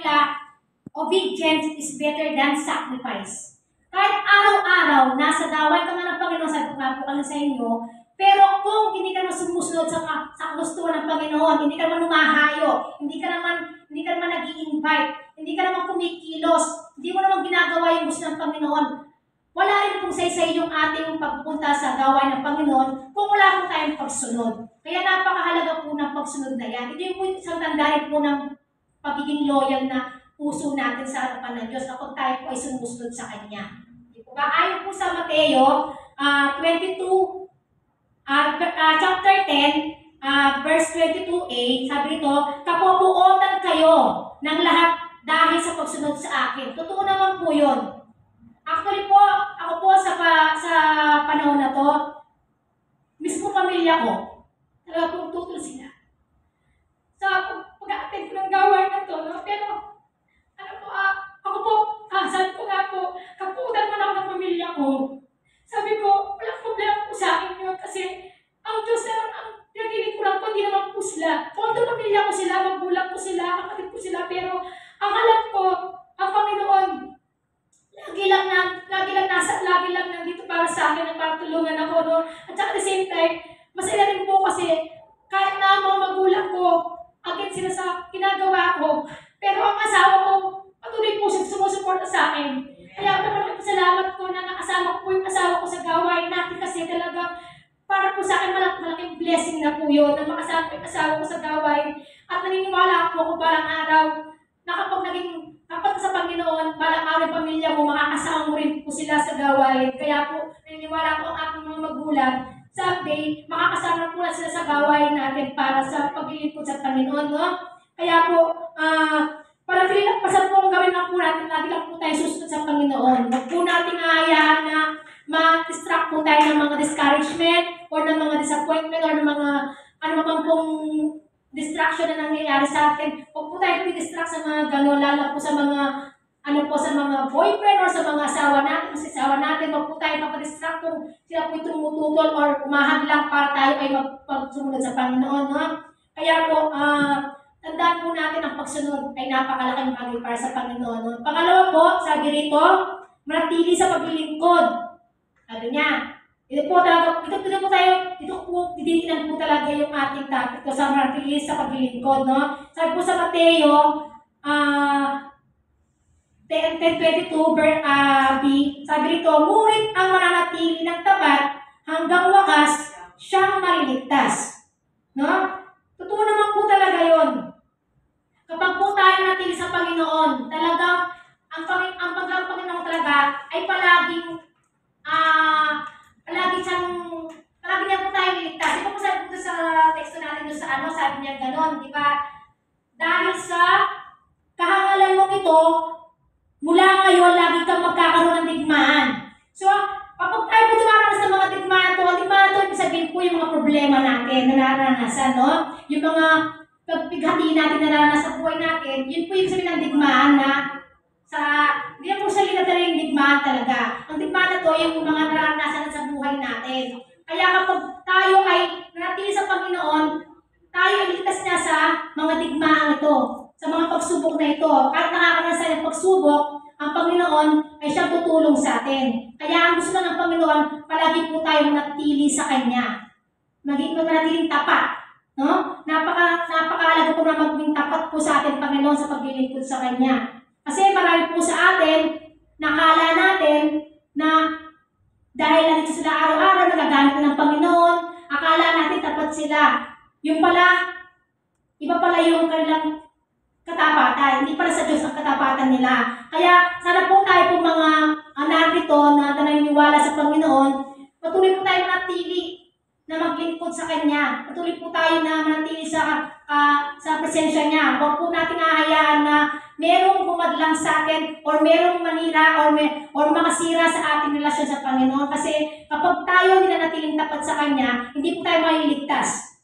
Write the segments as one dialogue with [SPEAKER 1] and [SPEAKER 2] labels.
[SPEAKER 1] nila, obedience is better than sacrifice. Kahit araw-araw, nasa gaway ka nga ng Panginoon, sabi ko nga po sa inyo, pero kung hindi ka naman sumusunod sa gustuhan ng Panginoon, hindi ka naman humahayo, hindi ka naman nag-i-invite, hindi ka naman kumikilos, hindi mo naman ginagawa yung gusto ng Panginoon, wala rin pong saysay yung ating pagpunta sa gawain ng Panginoon kung wala po tayong pagsunod. Kaya napakahalaga po ng pagsunod na yan. Ito yung po isang tanda rin po ng pagiging loyal na puso natin sa harapan ng Diyos kapag tayo po ay sumusunod sa Kanya. Ayon po sa Mateo 22, chapter 10, verse 22a, sabi nito, kapupuotan kayo ng lahat dahil sa pagsunod sa akin. Totoo naman po yun. Actually po, ako po sa panahon na to, mismo pamilya ko, talaga pong tutol sila. Sa pag-a-attend ko ng gawain na to, no? Pero, ako po, sabi ko nga po, kaputan mo na ako ng pamilya ko. Sabi ko, walang problema po sa akin yun kasi ang Diyos naman, ang pinagiling ko lang po, hindi naman po sila. Although pamilya ko sila, magulang ko sila, kapatid ko sila, pero ang alam ko, ang Panginoon, lagi lang nandito para sa akin, para tulungan ako, no? At saka at the same time, masaya rin po kasi kahit na mga magulang ko, against sila sa ginagawa ko, pero ang asawa ko, patuloy po siya sumusuporta sa akin. Kaya salamat ko na nakasama ko yung asawa ko sa gawain natin kasi talaga para po sa akin malaking blessing na po yun na makasama ko yung asawa ko sa gawain. At naniniwala po ako balang araw na kapag sa Panginoon, balang araw yung pamilya mo, makakasama mo rin po sila sa gawain. Kaya po, naniniwala ko ang aking mga magulang, someday, makakasama po na sila sa gawain natin para sa paglilingkod sa Panginoon. No? Kaya po, para pasan po ang gawin lang po natin, lagi lang po tayo susunod sa Panginoon. Huwag po natin ahayaan na ma-distract po tayo ng mga discouragement or ng mga disappointment or ng mga ano pong distraction na nangyayari sa atin. Huwag po tayo distract sa mga gano'n, lalo po sa mga sa mga boyfriend or sa mga asawa natin, huwag po tayo mapadistract kung sila po tumututol or umahadlang para tayo ay magsumunod sa Panginoon. No? Kaya po, tandaan po natin ang pagsunod ay napakalaking bagay para sa Panginoon. No? Pangalawa po, sabi rito, manatili sa paglilingkod. Sabi niya, dito po didiinan po talaga yung ating topic ko sa manatili sa paglilingkod. No? Sabi po sa Mateo, 10:22, B, sabi rito, ngunit ang mananatili ng tapat hanggang wakas, siyang maliligtas. No? Totoo naman po talaga yun. Kapag po tayo natili sa Panginoon, talagang ang Panginoon talaga ay palagi niya po tayo liligtas. Di ba po sabi po sa teksto natin doon sa sabi niya gano'n, di ba? Dahil sa kahangalan mong ito, mula ngayon, lagi kang magkakaroon ng digmaan. So, kapag tayo po dumaranas sa mga digmaan to, ibig sabihin po yung mga problema natin na naranasan, no? Yung mga pagpighati natin na naranasan sa buhay natin, yun po yung sabihin ng digmaan na hindi na po siya linadala yung digmaan talaga. Ang digmaan na to, yung mga naranasan sa buhay natin. Kaya kapag tayo ay nanatili sa Panginoon, tayo ay ligtas niya sa mga digmaan ito, sa mga pagsubok na ito. Kahit nakakaranas ng pagsubok, ang Panginoon ay siyang tutulong sa atin. Kaya ang gusto ng Panginoon, palagi po tayo manatili sa Kanya. Manatiling tapat. No? Napakahalaga po na maging tapat po sa atin, Panginoon, sa paglilingkod sa Kanya. Kasi marami po sa atin, nakala natin na dahil lang sila araw-araw nagagamit ng Panginoon, akala natin tapat sila. Yung pala, iba pala yung kanilang katapatan. Hindi pala sa Diyos ang katapatan nila. Kaya sana po tayo po mga narito na naniniwala sa Panginoon, patuloy po tayo manatili na maglingkod sa Kanya. Patuloy po tayo na manatili sa presensya niya. Huwag po natin ahayaan na merong bumadlang sa atin or merong manira or makasira sa ating relasyon sa Panginoon. Kasi kapag tayo nanatiling tapat sa Kanya, hindi po tayo maliligtas.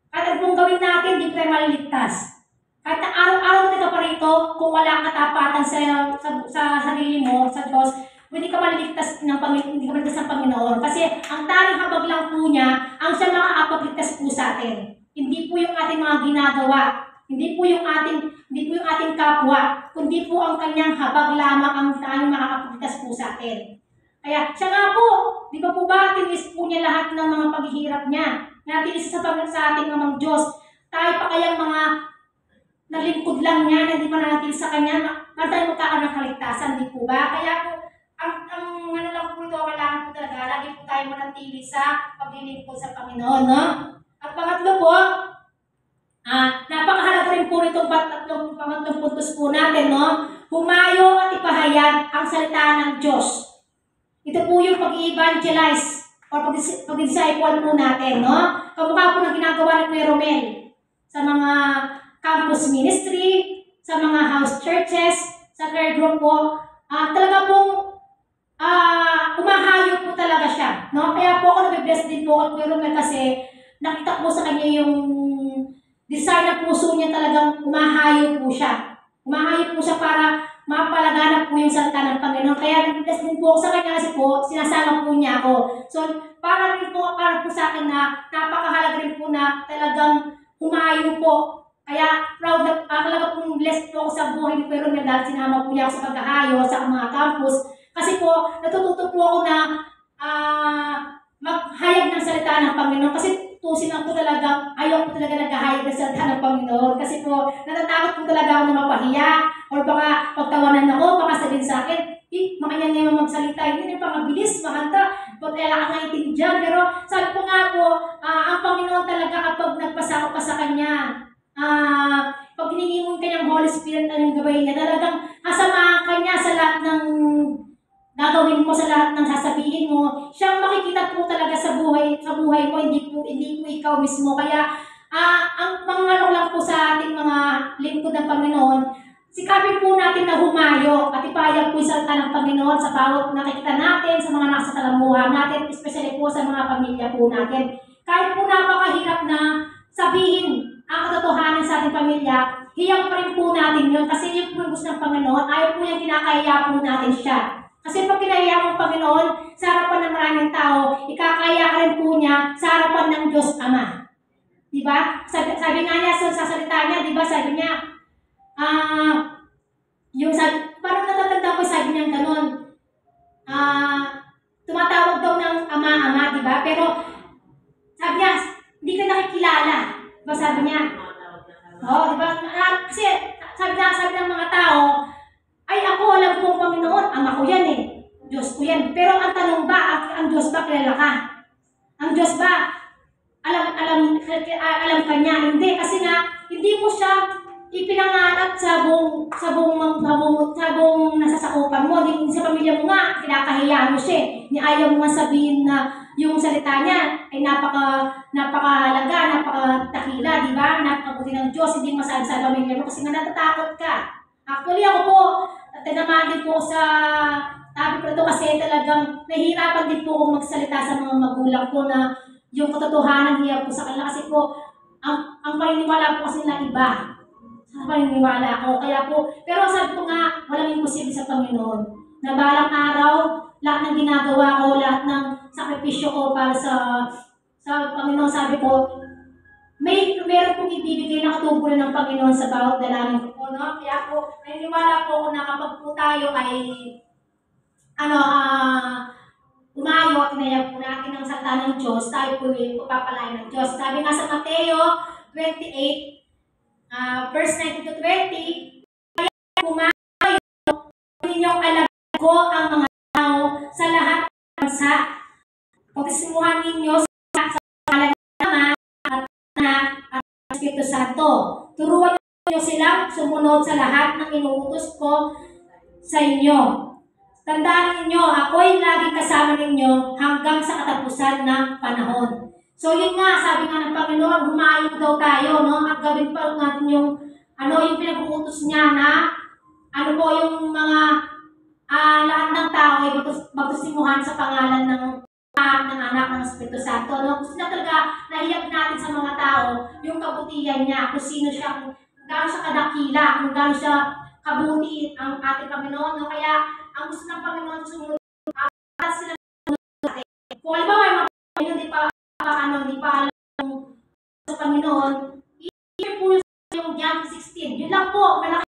[SPEAKER 1] Kahit anong gawin natin, hindi po tayo maliligtas. Kahit na araw-araw ka pa rito, kung wala katapatan sa sarili mo, sa Diyos, hindi ka maliligtas ng Panginoon. Kasi ang tanging habag lang po niya, ang siya makakapagligtas po sa atin. Hindi po yung ating mga ginagawa. Hindi po yung ating kapwa, kundi po ang kanyang habag lamang ang tanging makakapagligtas po sa atin. Kaya siya nga po, di ba po ba, tinis po niya lahat ng mga paghihirap niya. Natinis sa ating amang Diyos. Tayo pa kayang mga nalingkod lang niya, na hindi mananatil sa kanya, na tayo magkakaroon ng kaligtasan, di po ba? Kaya po, ang ano lang po ito, kailangan po talaga, lagi po tayo manatili sa paglilingkod sa Panginoon, no? At pangatlo po, napakahalaga rin po itong pangatlong puntos po natin, no? Humayo at ipahayag ang salita ng Diyos. Ito po yung pag-evangelize o pag-disciple po natin, no? Kamukha po ng ginagawa ni Kuya Romel sa mga campus ministry, sa mga house churches, sa care group po. Talaga pong umahayo po talaga siya, no? Kaya po ako nabibless din po at Kuya Romel kasi nakita po sa kanya yung design ng puso niya, talagang umahayo po siya. Umahayo po siya para mapalaganap po yung salita ng Panginoon. Kaya nabibless din po ako sa kanya kasi po sinasama po niya ako. So, para po sa akin na napakahalaga rin po na talagang humayo po. Kaya proud na talaga pong blessed po ako sa buhay ni Kuya Romel dahil sinama po niya ako sa paghahayo sa mga campus. Kasi po, natututo po ako na maghayag ng salita ng Panginoon. Kasi tusin lang po talaga, ayaw po talaga naghahayag ng salita ng Panginoon. Kasi po, natatakot po talaga ako na mapahiya. Or baka pagtawanan ako, baka sabihin sa akin, makanya niya magsalita, hindi na pangabilis, makanta, kailangan nga itindihan. Pero sabi ko nga po, ang Panginoon talaga kapag nagpasako pa sa Kanya, pag hiningi mo yung Kanyang Holy Spirit na yung gawin niya, talagang kasama ka niya sa lahat ng gagawin mo, sa lahat ng sasabihin mo. Siyang makikita po talaga sa buhay mo, hindi po ikaw mismo. Kaya ang mga lang po sa ating mga lingkod ng Panginoon, sikapin po natin na humayo at ipahayag po yung salita ng Panginoon sa bawat nakikita natin, sa mga nasa salamuhan natin, especially po sa mga pamilya po natin. Kahit po napakahirap na sabihin ang katotohanan sa ating pamilya, hiyang pa rin po natin yun kasi yung po gusto ng Panginoon, ayaw po yung kinakaya po natin siya. Kasi pag kinaya mo ang Panginoon sa harapan ng maraming tao, ikakaya ka rin po niya sa harapan ng Diyos Ama. Diba? Sabi nga niya sa salita niya, diba? Sabi niya, parang natatanda ko, sabi niya gano'n, tumatawag daw ng ama, diba? Pero sabi niya, hindi ka nakikilala. Diba sabi niya? Diba? Kasi sabi ng mga tao, ay ako, alam ko ang Panginoon, ama ko yan Diyos ko yan. Pero ang tanong ba, ang Diyos ba kilala ka? Ang Diyos ba, alam ka niya? Hindi, kasi nga, hindi mo siya ipinangalat sa buong nasasakupan mo. Hindi sa pamilya mo nga, kinakahiya mo siya. Ni ayaw mo nga sabihin na yung salita niya ay napakahalaga, napakatakila, di ba? Napakabuti ng Diyos, hindi masabi sa pamilya mo kasi nga natatakot ka. Actually, ako po, tinamaan din po sa topic ko ito kasi talagang nahihirapan din po akong magsalita sa mga magulang ko na yung katotohanan niya po sa kanila kasi po, ang paniniwala po kasi nila iba. Sa paniniwala ko. Kaya po, pero sabi ko nga, walang imposible sa Panginoon. Na balang araw, lahat ng ginagawa ko, lahat ng sakripisyo ko para sa Panginoon, sabi ko, meron pong ibibigay na katuburan ng Panginoon sa bawat dalangin ko po, no? Kaya po, naniniwala po ako na kapag po tayo ay umayo at tinayag po natin ang salita ng Diyos, tayo po yung papapalain ng Diyos. Sabi nga sa Mateo 28, verse 19 to 20, kaya humayo, ninyong alam ko ang mga tao sa lahat ng bansa. Pagsimuhan ninyo sa pangalan ng Ama at Anak at Espiritu Santo. Turuan niyo silang sumunod sa lahat ng inuutos ko sa inyo. Tandaan ninyo, ako'y laging kasama ninyo hanggang sa katapusan ng panahon. So yun nga, sabi nga ng Panginoon, humayo daw tayo, no? At gawin pa natin yung pinag-uutos niya na yung mga lahat ng tao ay magtusimuhan sa pangalan ng Anak ng Espiritu Santo. No? Gusto na talaga nahiyag natin sa mga tao yung kabutihan niya, kung sino siya, kung gaano siya kadakila, kung gaano siya kabuti ang ating Panginoon. No? Kaya ang gusto ng Panginoon sumunod sila sa atin. Kung alam may mga hindi pa alam sa Panginoon, i-share po yung diyan 16. Yun lang po. Malaki